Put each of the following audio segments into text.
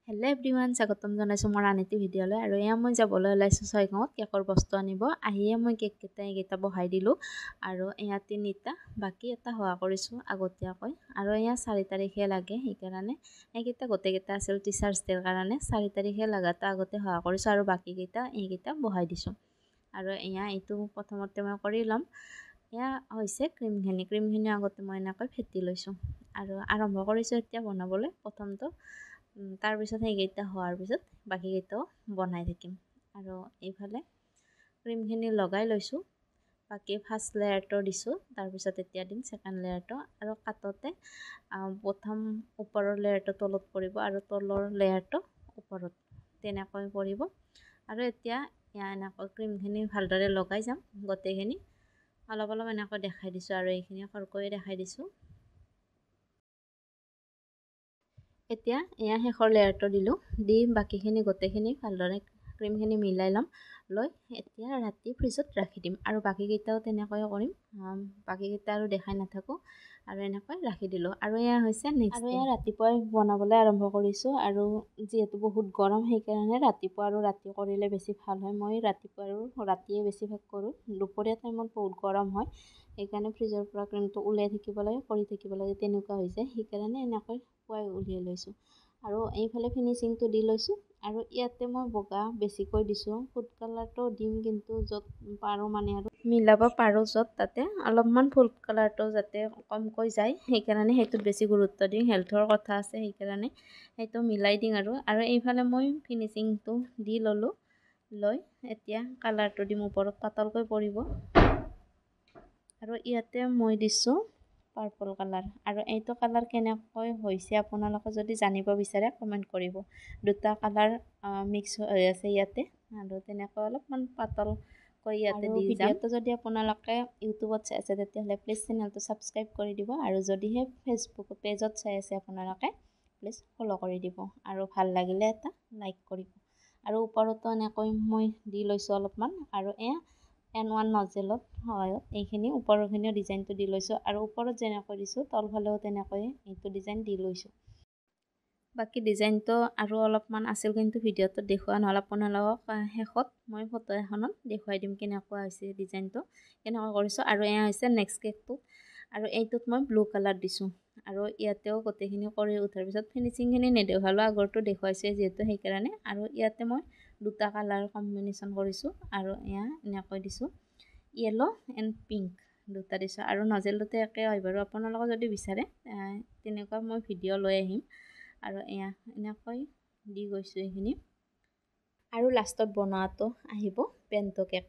Hello' everyone, স্বাগতম জনাইছোঁ মোৰ আন এটি ভিডিঅ'লৈ। আৰু এয়া মই যাবলৈ ওলাইছোঁ ছয়গাঁৱত কেকৰ বস্তু আনিব। আহিয়ে মই এইকেইটা বহাই দিলোঁ আৰু এয়া 3টা, বাকী এটা হোৱা কৰিছোঁ আগতীয়াকৈ। আৰু এয়া 4 তাৰিখে লাগে, সেইকাৰণে এইকেইটা গোটেইকেইটা আছিল টিচাৰ্ছ ডেৰ কাৰণে 4 তাৰিখে লগাটো আগতে হোৱা কৰিছোঁ আৰু বাকীকেইটা এইকেইটা বহাই দিছোঁ। আৰু এয়া এইটো প্ৰথমতে মই কৰি ল'ম। এয়া হৈছে ক্ৰীমখিনি আগতে মই এনেকৈ ফেটি লৈছোঁ আৰু আৰম্ভ কৰিছোঁ এতিয়া বনাবলৈ প্ৰথমটো। তাৰপিছত সেইকেইটা হোৱাৰ পিছত বাকীকেইটাও বনাই থাকিম। আৰু এইফালে ক্ৰীমখিনি লগাই লৈছোঁ, বাকী ফাৰ্ষ্ট লেয়াৰটো দিছোঁ, তাৰপিছত এতিয়া দিম ছেকেণ্ড লেয়াৰটো। আৰু কাটোতে প্ৰথম ওপৰৰ লেয়াৰটো তলত পৰিব আৰু তলৰ লেয়াৰটো ওপৰত, তেনেকৈ পৰিব। আৰু এতিয়া এনেকৈ ক্ৰীমখিনি ভালদৰে লগাই যাম গোটেইখিনি। অলপ এনেকৈ দেখাই দিছোঁ আৰু এইখিনি সৰকৈ দেখাই দিছোঁ। এতিয়া এয়া শেষৰ লেয়াৰটো দিলোঁ, দি বাকীখিনি গোটেইখিনি ভালদৰে ক্ৰীমখিনি মিলাই ল'ম। লৈ এতিয়া ৰাতি ফ্ৰিজত ৰাখি দিম আৰু বাকীকেইটাও তেনেকৈ কৰিম। বাকীকেইটা আৰু দেখাই নাথাকোঁ আৰু এনেকৈ ৰাখি দিলোঁ। আৰু এয়া হৈছে নেক্সট ডে। ৰাতিপুৱাই বনাবলৈ আৰম্ভ কৰিছোঁ আৰু যিহেতু বহুত গৰম, সেইকাৰণে ৰাতিপুৱা আৰু ৰাতি কৰিলে বেছি ভাল হয়। মই ৰাতিপুৱা আৰু ৰাতিয়ে বেছিভাগ কৰোঁ। দুপৰীয়া টাইমত বহুত গৰম হয়, সেইকাৰণে ফ্ৰিজৰ পৰা ক্ৰীমটো ওলাই থাকিব লাগে, কৰি থাকিব লাগে, তেনেকুৱা হৈ যায়। সেইকাৰণে এনেকৈ পুৱাই উলিয়াই লৈছোঁ আৰু এইফালে ফিনিচিংটো দি লৈছোঁ। আৰু ইয়াতে মই বগা বেছিকৈ দিছোঁ, ফুড কালাৰটো দিম কিন্তু য'ত পাৰোঁ আৰু মিলাব পাৰোঁ য'ত, তাতে অলপমান ফুড কালাৰটো যাতে কমকৈ যায়, সেইকাৰণে সেইটোত বেছি গুৰুত্ব দিওঁ। হেল্থৰ কথা আছে, সেইকাৰণে সেইটো মিলাই দিওঁ। আৰু এইফালে মই ফিনিচিংটো দি ল'লোঁ। লৈ এতিয়া কালাৰটো দিম, ওপৰত পাতলকৈ পৰিব। আৰু ইয়াতে মই দিছোঁ পাৰ্পল কালাৰ। আৰু এইটো কালাৰ কেনেকৈ হৈছে আপোনালোকে যদি জানিব বিচাৰে কমেণ্ট কৰিব। দুটা কালাৰ মিক্স হৈ আছে ইয়াতে, আৰু তেনেকৈ অলপমান পাতলকৈ ইয়াতে দি যাম। ভিডিঅ'টো যদি আপোনালোকে ইউটিউবত চাই আছে তেতিয়াহ'লে প্লিজ চেনেলটো ছাবস্ক্ৰাইব কৰি দিব, আৰু যদিহে ফেচবুক পেজত চাই আছে আপোনালোকে প্লিজ ফ'ল' কৰি দিব, আৰু ভাল লাগিলে এটা লাইক কৰিব। আৰু ওপৰতো এনেকৈ মই দি লৈছোঁ অলপমান। আৰু এয়া N1 নজেলত সহায়ত এইখিনি ওপৰৰখিনিও ডিজাইনটো দি লৈছোঁ, আৰু ওপৰত যেনেকৈ দিছোঁ তলফালেও তেনেকৈ এইটো ডিজাইন দি লৈছোঁ। বাকী ডিজাইনটো আৰু অলপমান আছিল কিন্তু ভিডিঅ'টোত দেখুওৱা নহ'ল। আপোনালোকক শেষত মই ফটো এখনত দেখুৱাই দিম কেনেকুৱা হৈছে ডিজাইনটো, কেনেকুৱা কৰিছোঁ। আৰু এয়া হৈছে নেক্সট কেকটো, আৰু এইটোত মই ব্লু কালাৰ দিছোঁ। আৰু ইয়াতেও গোটেইখিনি কৰি উঠাৰ পিছত ফিনিচিংখিনি নেদেখুৱালোঁ, আগৰটো দেখুৱাইছে যিহেতু সেইকাৰণে। আৰু ইয়াতে মই দুটা কালাৰ কম্বিনেশ্যন কৰিছোঁ, আৰু এয়া এনেকৈ দিছোঁ, য়েলো এণ্ড পিংক দুটা দিছোঁ। আৰু নজেলটোতে একে হয় বাৰু, আপোনালোকে যদি বিচাৰে তেনেকুৱা মই ভিডিঅ' লৈ আহিম। আৰু এয়া এনেকৈ দি গৈছোঁ এইখিনি। আৰু লাষ্টত বনোৱাটো আহিব পেণ্টো কেক।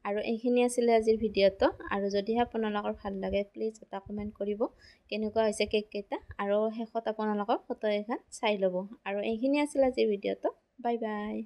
আৰু এইখিনি আছিলে আজিৰ ভিডিঅ'টো। আৰু যদিহে আপোনালোকৰ ভাল লাগে প্লিজ এটা কমেণ্ট কৰিব কেনেকুৱা হৈছে কেককেইটা, আৰু শেষত আপোনালোকৰ ফটো এখন চাই ল'ব। আৰু এইখিনি আছিলে আজিৰ ভিডিঅ'টো। Bye bye.